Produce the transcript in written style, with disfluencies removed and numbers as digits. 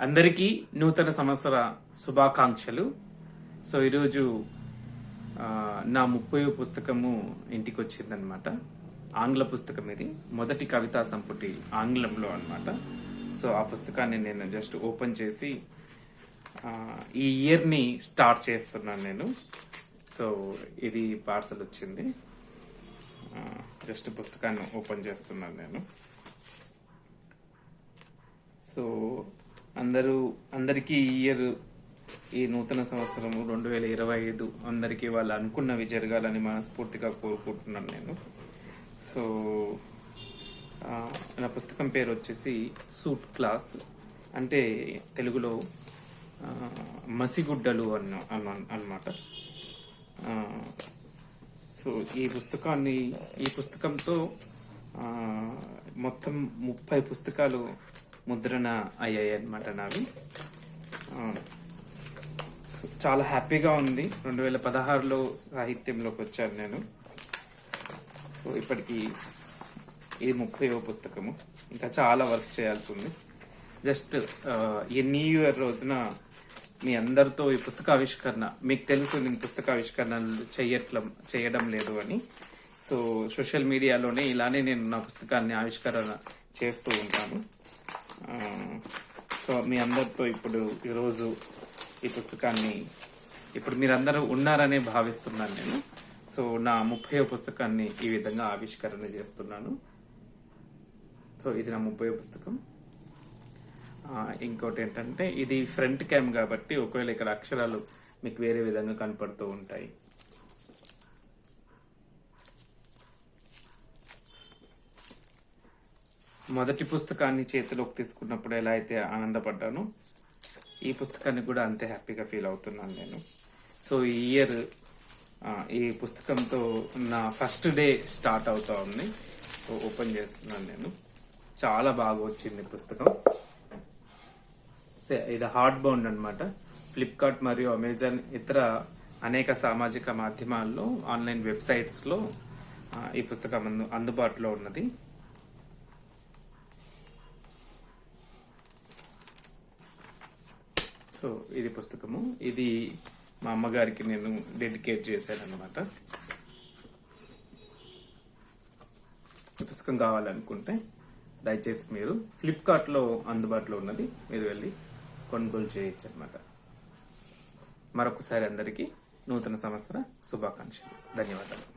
అందరికీ నూతన సంవత్సర శుభాకాంక్షలు. సో ఈరోజు నా 30వ పుస్తకము ఇంటికి వచ్చిందనమాట. ఆంగ్ల పుస్తకం ఇది, మొదటి కవితా సంపుటి ఆంగ్లంలో అనమాట. సో ఆ పుస్తకాన్ని నేను జస్ట్ ఓపెన్ చేసి ఈ ఇయర్ని స్టార్ట్ చేస్తున్నాను నేను. సో ఇది పార్సల్ వచ్చింది, జస్ట్ పుస్తకాన్ని ఓపెన్ చేస్తున్నాను నేను. సో అందరికీ ఈ ఇయర్, ఈ నూతన సంవత్సరం 2025 అందరికీ వాళ్ళు అనుకున్నవి జరగాలని మనస్ఫూర్తిగా కోరుకుంటున్నాను నేను. సో నా పుస్తకం పేరు వచ్చేసి సూట్ క్లాస్, అంటే తెలుగులో మసిగుడ్డలు అన్నమాట. సో ఈ పుస్తకంతో మొత్తం 30 పుస్తకాలు ముద్రణ అయ్యాయి అన్నమాట నావి. చాలా హ్యాపీగా ఉంది. 2016లో సాహిత్యంలోకి వచ్చాను నేను. సో ఇప్పటికి ఇది 30వ పుస్తకము. ఇంకా చాలా వర్క్ చేయాల్సి ఉంది. జస్ట్ ఈ న్యూ ఇయర్ రోజున మీ అందరితో ఈ పుస్తక ఆవిష్కరణ, మీకు తెలుసు నేను పుస్తక ఆవిష్కరణలు చేయడం లేదు అని. సో సోషల్ మీడియాలోనే ఇలానే నేను నా పుస్తకాన్ని ఆవిష్కరణ చేస్తూ ఉంటాను. సో మీ అందరితో ఈరోజు ఈ పుస్తకాన్ని మీరందరూ ఉన్నారనే భావిస్తున్నాను నేను. సో నా 30వ పుస్తకాన్ని ఈ విధంగా ఆవిష్కరణ చేస్తున్నాను. సో ఇది నా 30వ పుస్తకం. ఇంకోటి ఏంటంటే, ఇది ఫ్రంట్ క్యామ్ కాబట్టి ఒకవేళ ఇక్కడ అక్షరాలు మీకు వేరే విధంగా కనపడుతూ ఉంటాయి. మొదటి పుస్తకాన్ని చేతిలోకి తీసుకున్నప్పుడు ఎలా అయితే ఆనందపడ్డానో, ఈ పుస్తకాన్ని కూడా అంతే హ్యాపీగా ఫీల్ అవుతున్నాను నేను. సో ఈ ఇయర్ ఈ పుస్తకంతో నా ఫస్ట్ డే స్టార్ట్ అవుతా ఉంది. సో ఓపెన్ చేస్తున్నాను నేను. చాలా బాగా వచ్చింది పుస్తకం. ఇది హార్డ్ బౌండ్ అనమాట. ఫ్లిప్కార్ట్ మరియు అమెజాన్ ఇతర అనేక సామాజిక మాధ్యమాల్లో, ఆన్లైన్ వెబ్సైట్స్లో ఈ పుస్తకం అందుబాటులో ఉన్నది. సో ఇది పుస్తకము. ఇది మా అమ్మగారికి నేను డెడికేట్ చేశాను అనమాట. ఈ పుస్తకం కావాలనుకుంటే దయచేసి మీరు ఫ్లిప్కార్ట్లో అందుబాటులో ఉన్నది, మీరు వెళ్ళి కొనుగోలు చేయొచ్చు అనమాట. మరొకసారి అందరికీ నూతన సంవత్సర శుభాకాంక్షలు. ధన్యవాదాలు.